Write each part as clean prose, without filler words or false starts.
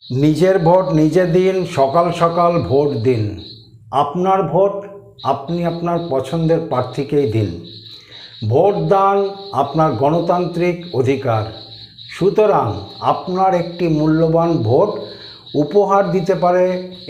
নিজের ভোট নিজে দিন, সকাল সকাল ভোট দিন। আপনার ভোট আপনি আপনার পছন্দের প্রার্থীকেই দিন। ভোট দান আপনার গণতান্ত্রিক অধিকার। সুতরাং আপনার একটি মূল্যবান ভোট উপহার দিতে পারে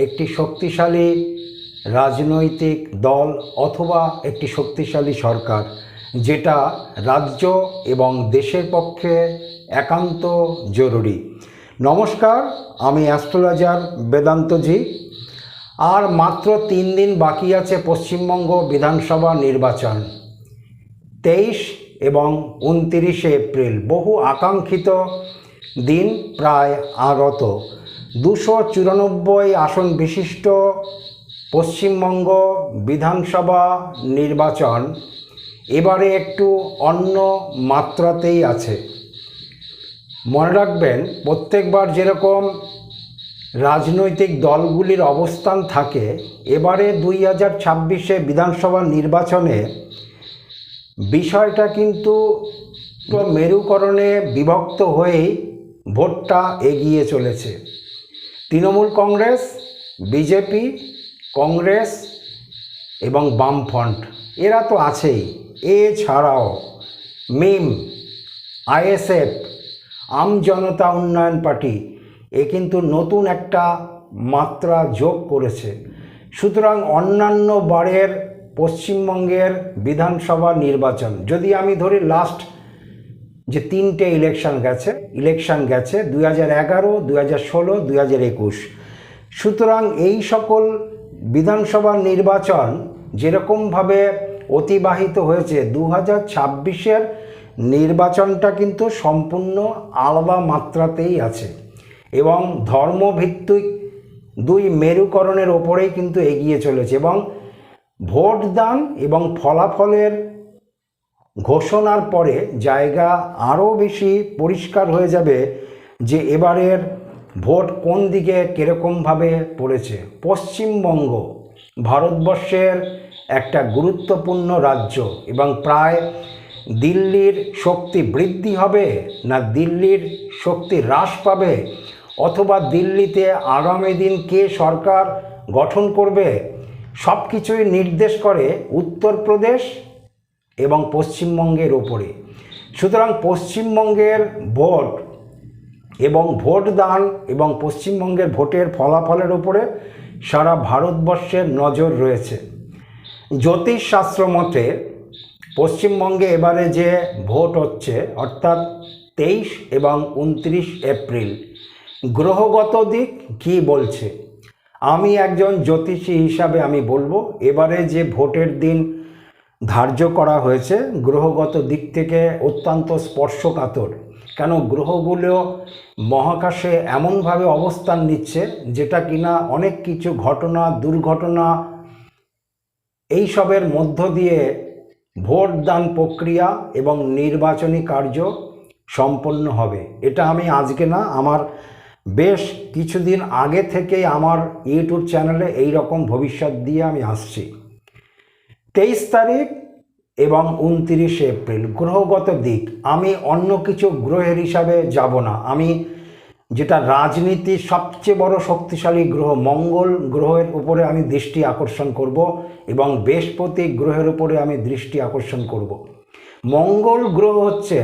একটি শক্তিশালী রাজনৈতিক দল অথবা একটি শক্তিশালী সরকার, যেটা রাজ্য এবং দেশের পক্ষে একান্ত জরুরি। নমস্কার, আমি অ্যাস্ট্রোলজার বেদান্তজি। আর মাত্র 3 দিন বাকি আছে পশ্চিমবঙ্গ বিধানসভা নির্বাচন, 23 এবং 29 এপ্রিল। বহু আকাঙ্ক্ষিত দিন প্রায় আগত। 294 আসন বিশিষ্ট পশ্চিমবঙ্গ বিধানসভা নির্বাচন এবারে একটু অন্য মাত্রাতেই আছে। মনে রাখবেন, প্রত্যেকবার যেরকম রাজনৈতিক দলগুলির অবস্থান থাকে, এবারে 2026 বিধানসভা নির্বাচনে বিষয়টা কিন্তু মেরুকরণে বিভক্ত হয়েই ভোটটা এগিয়ে চলেছে। তৃণমূল কংগ্রেস, বিজেপি, কংগ্রেস এবং বামফ্রন্ট এরা তো আছেই। এছাড়াও মিম, আইএসএফ, আম জনতা উন্নয়ন পার্টি কিন্তু নতুন একটা মাত্রা যোগ করেছে। সুতরাং অন্যান্য বারের পশ্চিমবঙ্গের বিধানসভা নির্বাচন, যদি আমি ধরি লাস্ট যে 3টে ইলেকশন গেছে 2011, 2016, 2021, সুতরাং এই সকল বিধানসভা নির্বাচন যেরকমভাবে অতিবাহিত হয়েছে, 2026 নির্বাচনটা কিন্তু সম্পূর্ণ আলাদা মাত্রাতেই আছে এবং ধর্মভিত্তিক দুই মেরুকরণের ওপরেই কিন্তু এগিয়ে চলেছে। এবং ভোট দান এবং ফলাফলের ঘোষণার পরে জায়গা আরও বেশি পরিষ্কার হয়ে যাবে যে এবারের ভোট কোন দিকে কীরকমভাবে পড়েছে। পশ্চিমবঙ্গ ভারতবর্ষের একটা গুরুত্বপূর্ণ রাজ্য এবং প্রায় দিল্লির শক্তি বৃদ্ধি হবে না দিল্লির শক্তি হ্রাস পাবে, অথবা দিল্লিতে আগামী দিন কে সরকার গঠন করবে, সব কিছুই নির্দেশ করে উত্তরপ্রদেশ এবং পশ্চিমবঙ্গের ওপরে। সুতরাং পশ্চিমবঙ্গের ভোট এবং ভোট দান এবং পশ্চিমবঙ্গের ভোটের ফলাফলের ওপরে সারা ভারতবর্ষের নজর রয়েছে। জ্যোতিষশাস্ত্র মতে পশ্চিমবঙ্গে এবারে যে ভোট হচ্ছে, অর্থাৎ 23 এবং 29 এপ্রিল, গ্রহগত দিক কী বলছে, আমি একজন জ্যোতিষী হিসাবে আমি বলবো এবারে যে ভোটের দিন ধার্য করা হয়েছে গ্রহগত দিক থেকে অত্যন্ত স্পর্শকাতর। কেন, গ্রহগুলো মহাকাশে এমনভাবে অবস্থান নিচ্ছে যেটা কিনা অনেক কিছু ঘটনা, দুর্ঘটনা এইসবের মধ্য দিয়ে ভোট দান প্রক্রিয়া এবং নির্বাচনী কার্য সম্পন্ন হবে। এটা আমি আজকে না, আমার বেশ কিছুদিন আগে থেকেই আমার ইউটিউব চ্যানেলে এই রকম ভবিষ্যৎ দিয়ে আমি আসছি। 23 তারিখ এবং 29 এপ্রিল গ্রহগত দিক, আমি অন্য কিছু গ্রহের হিসাবে যাব না। আমি যেটা রাজনীতির সবচেয়ে বড় শক্তিশালী গ্রহ মঙ্গল গ্রহের উপরে আমি দৃষ্টি আকর্ষণ করব এবং বৃহস্পতি গ্রহের উপরে আমি দৃষ্টি আকর্ষণ করব। মঙ্গল গ্রহ হচ্ছে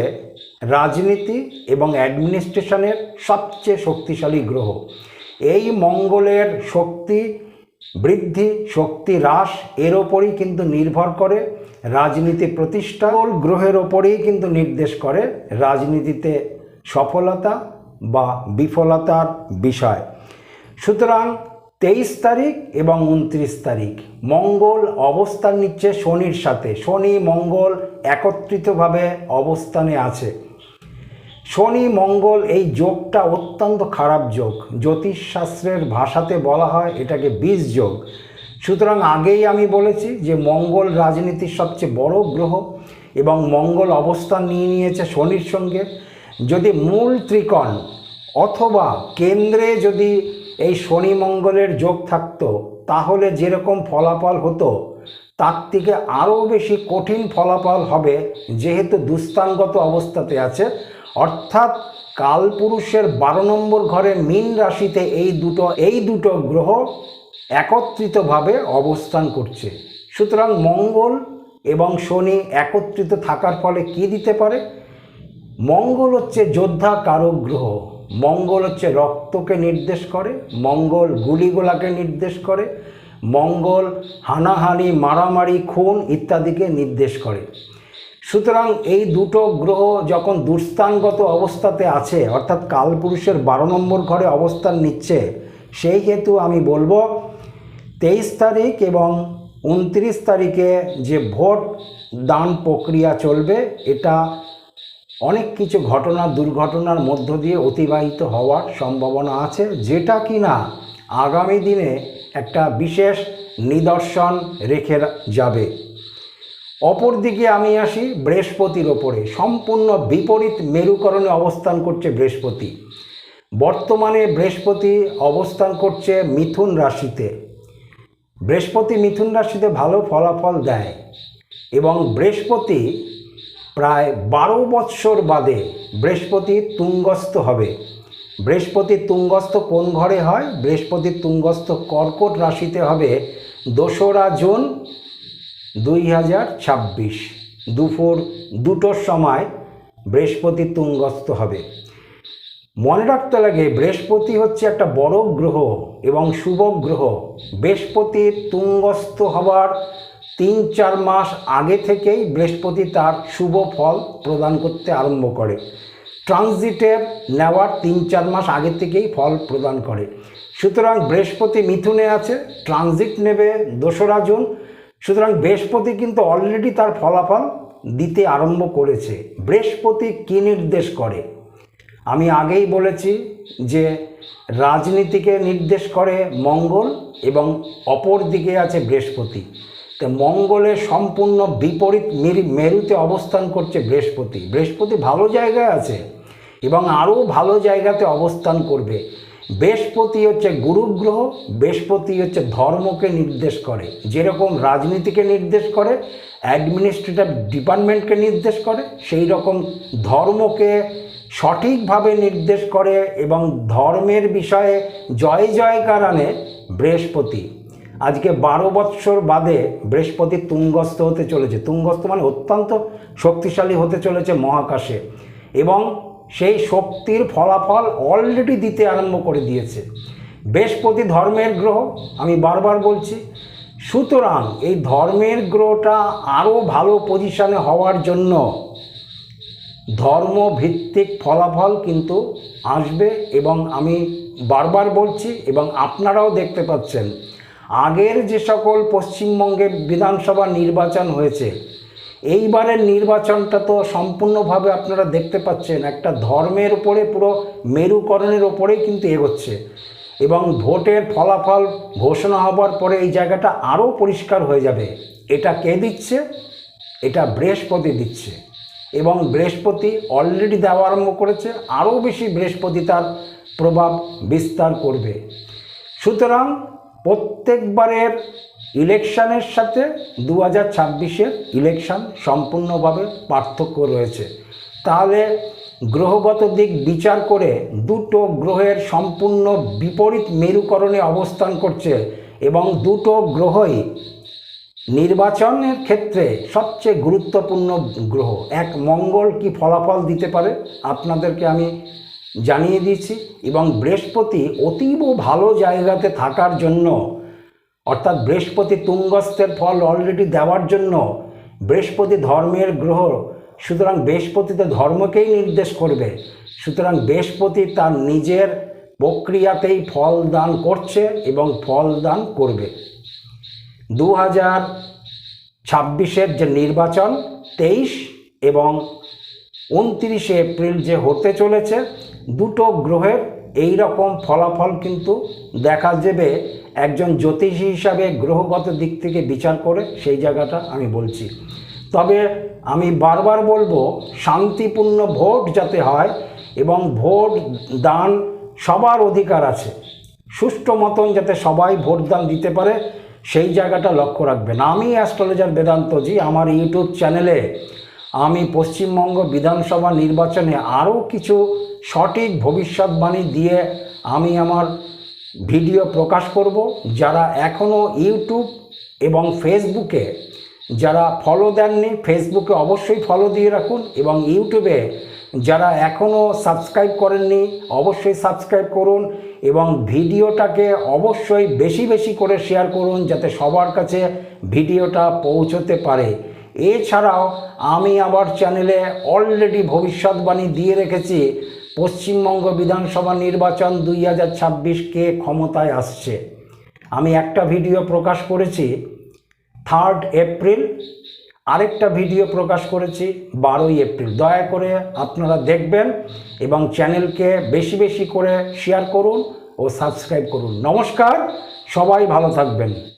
রাজনীতি এবং অ্যাডমিনিস্ট্রেশনের সবচেয়ে শক্তিশালী গ্রহ। এই মঙ্গলের শক্তি বৃদ্ধি, শক্তি হ্রাস এর ওপরই কিন্তু নির্ভর করে রাজনীতি প্রতিষ্ঠা। গ্রহের ওপরেই কিন্তু নির্দেশ করে রাজনীতিতে সফলতা বা বিফলতার বিষয়। সুতরাং 23 তারিখ এবং 29 তারিখ মঙ্গল অবস্থান নিচ্ছে শনির সাথে। শনি মঙ্গল একত্রিতভাবে অবস্থানে আছে। শনি মঙ্গল এই যোগটা অত্যন্ত খারাপ যোগ। জ্যোতিষশাস্ত্রের ভাষাতে বলা হয় এটাকে বিষ যোগ। সুতরাং আগেই আমি বলেছি যে মঙ্গল রাজনীতির সবচেয়ে বড় গ্রহ এবং মঙ্গল অবস্থান নিয়ে নিয়েছে শনির সঙ্গে। যদি মূল ত্রিকোণ অথবা কেন্দ্রে যদি এই শনি মঙ্গলের যোগ থাকতো, তাহলে যেরকম ফলাফল হতো তার থেকে আরও বেশি কঠিন ফলাফল হবে, যেহেতু দুস্থানগত অবস্থাতে আছে। অর্থাৎ কালপুরুষের 12 নম্বর ঘরে মীন রাশিতে এই দুটো গ্রহ একত্রিতভাবে অবস্থান করছে। সুতরাং মঙ্গল এবং শনি একত্রিত থাকার ফলে কি দিতে পারে? মঙ্গল হচ্ছে যোদ্ধা কারক গ্রহ, মঙ্গল হচ্ছে রক্তকে নির্দেশ করে, মঙ্গল গুলিগোলাকে নির্দেশ করে, মঙ্গল হানাহানি মারামারি খুন ইত্যাদিকে নির্দেশ করে। সুতরাং এই দুটো গ্রহ যখন দুস্থানগত অবস্থাতে আছে, অর্থাৎ কালপুরুষের 12 নম্বর ঘরে অবস্থান নিচ্ছে, সেই হেতু আমি বলবো 23 তারিখ এবং 29 তারিখে যে ভোট দান প্রক্রিয়া চলবে, এটা অনেক কিছু ঘটনা দুর্ঘটনার মধ্য দিয়ে অতিবাহিত হওয়ার সম্ভাবনা আছে, যেটা কিনা আগামী দিনে একটা বিশেষ নিদর্শন রেখে যাবে। অপরদিকে আমি আসি বৃহস্পতির ওপরে। সম্পূর্ণ বিপরীত মেরুকরণে অবস্থান করছে বৃহস্পতি। বর্তমানে বৃহস্পতি অবস্থান করছে মিথুন রাশিতে। বৃহস্পতি মিথুন রাশিতে ভালো ফলাফল দেয় এবং বৃহস্পতি প্রায় 12 বৎসর বাদে বৃহস্পতি তুঙ্গস্থ হবে। বৃহস্পতি তুঙ্গস্থ কোন ঘরে হয়? বৃহস্পতি তুঙ্গস্থ কর্কট রাশিতে হবে 2রা জুন 2026 দুপুর 2টোর সময় বৃহস্পতি তুঙ্গস্থ হবে। মনে রাখতে লাগে বৃহস্পতি হচ্ছে একটা বড় গ্রহ এবং শুভ গ্রহ। বৃহস্পতির তুঙ্গস্থ হবার 3-4 মাস আগে থেকেই বৃহস্পতি তার শুভ ফল প্রদান করতে আরম্ভ করে। ট্রানজিটের নেওয়ার 3-4 মাস আগে থেকেই ফল প্রদান করে। সুতরাং বৃহস্পতি মিথুনে আছে, ট্রানজিট নেবে 2রা জুন। সুতরাং বৃহস্পতি কিন্তু অলরেডি তার ফলাফল দিতে আরম্ভ করেছে। বৃহস্পতি কী নির্দেশ করে? আমি আগেই বলেছি যে রাজনীতিকে নির্দেশ করে মঙ্গল এবং অপর দিকে আছে বৃহস্পতি। তো মঙ্গলের সম্পূর্ণ বিপরীত মেরুতে অবস্থান করছে বৃহস্পতি। বৃহস্পতি ভালো জায়গায় আছে এবং আরও ভালো জায়গাতে অবস্থান করবে। বৃহস্পতি হচ্ছে গুরুগ্রহ, বৃহস্পতি হচ্ছে ধর্মকে নির্দেশ করে। যেরকম রাজনীতিকে নির্দেশ করে, অ্যাডমিনিস্ট্রেটিভ ডিপার্টমেন্টকে নির্দেশ করে, সেই রকম ধর্মকে সঠিকভাবে নির্দেশ করে এবং ধর্মের বিষয়ে জয় জয়কার আনে বৃহস্পতি। আজকে 12 বৎসর বাদে বৃহস্পতি তুঙ্গস্থ হতে চলেছে। তুঙ্গস্থ মানে অত্যন্ত শক্তিশালী হতে চলেছে মহাকাশে এবং সেই শক্তির ফলাফল অলরেডি দিতে আরম্ভ করে দিয়েছে। বৃহস্পতি ধর্মের গ্রহ, আমি বারবার বলছি। সুতরাং এই ধর্মের গ্রহটা আরও ভালো পজিশনে হওয়ার জন্য ধর্মভিত্তিক ফলাফল কিন্তু আসবে এবং আমি বারবার বলছি এবং আপনারাও দেখতে পাচ্ছেন আগের যে সকল পশ্চিমবঙ্গে বিধানসভা নির্বাচন হয়েছে, এইবারের নির্বাচনটা তো সম্পূর্ণভাবে আপনারা দেখতে পাচ্ছেন একটা ধর্মের উপরে পুরো মেরুকরণের ওপরেই কিন্তু এগোচ্ছে এবং ভোটের ফলাফল ঘোষণা হবার পরে এই জায়গাটা আরও পরিষ্কার হয়ে যাবে। এটা কে দিচ্ছে? এটা বৃহস্পতি দিচ্ছে এবং বৃহস্পতি অলরেডি দেওয়া আরম্ভ করেছে, আরও বেশি বৃহস্পতি তার প্রভাব বিস্তার করবে। সুতরাং প্রত্যেকবারের ইলেকশনের সাথে 2026-এর ইলেকশন সম্পূর্ণভাবে পার্থক্য রয়েছে। তাহলে গ্রহগত দিক বিচার করে দুটো গ্রহের সম্পূর্ণ বিপরীত মেরুকরণে অবস্থান করছে এবং দুটো গ্রহই নির্বাচনের ক্ষেত্রে সবচেয়ে গুরুত্বপূর্ণ গ্রহ। এক মঙ্গল কি ফলাফল দিতে পারে আপনাদেরকে আমি জানিয়ে দিয়েছি এবং বৃহস্পতি অতীব ভালো জায়গাতে থাকার জন্য, অর্থাৎ বৃহস্পতি তুঙ্গস্থের ফল অলরেডি দেওয়ার জন্য, বৃহস্পতি ধর্মের গ্রহ, সুতরাং বৃহস্পতিতে ধর্মকেই নির্দেশ করবে। সুতরাং বৃহস্পতি তার নিজের প্রক্রিয়াতেই ফল দান করছে এবং ফল দান করবে। 2026-এর যে নির্বাচন 23 এবং 29 এপ্রিল যে হতে চলেছে, দুটো গ্রহের এই রকম ফলাফল কিন্তু দেখা যাবে একজন জ্যোতিষী হিসাবে গ্রহগত দিক থেকে বিচার করে, সেই জায়গাটা আমি বলছি। তবে আমি বারবার বলবো শান্তিপূর্ণ ভোট যাতে হয় এবং ভোট দান সবার অধিকার আছে, সুষ্ঠু মতন যাতে সবাই ভোট দান দিতে পারে সেই জায়গাটা লক্ষ্য রাখবেন। আমি অ্যাস্ট্রোলজার বেদান্তজি আমার ইউটিউব চ্যানেলে আমি পশ্চিমবঙ্গ বিধানসভা নির্বাচনে আরও কিছু সঠিক ভবিষ্যৎবাণী দিয়ে আমি আমার ভিডিও প্রকাশ করব। যারা এখনও ইউটিউব এবং ফেসবুকে যারা ফলো দেননি, ফেসবুকে অবশ্যই ফলো দিয়ে রাখুন, এবং ইউটিউবে যারা এখনও সাবস্ক্রাইব করেননি অবশ্যই সাবস্ক্রাইব করুন, এবং ভিডিওটাকে অবশ্যই বেশি বেশি করে শেয়ার করুন যাতে সবার কাছে ভিডিওটা পৌঁছতে পারে। এছাড়াও আমি আমার চ্যানেলে অলরেডি ভবিষ্যৎবাণী দিয়ে রেখেছি পশ্চিমবঙ্গ বিধানসভা নির্বাচন 2026 কে ক্ষমতায় আসছে। আমি একটা ভিডিও প্রকাশ করেছি 3 এপ্রিল, আরেকটা ভিডিও প্রকাশ করেছি 12 এপ্রিল। দয়া করে আপনারা দেখবেন এবং চ্যানেলকে বেশি বেশি করে শেয়ার করুন ও সাবস্ক্রাইব করুন। নমস্কার, সবাই ভালো থাকবেন।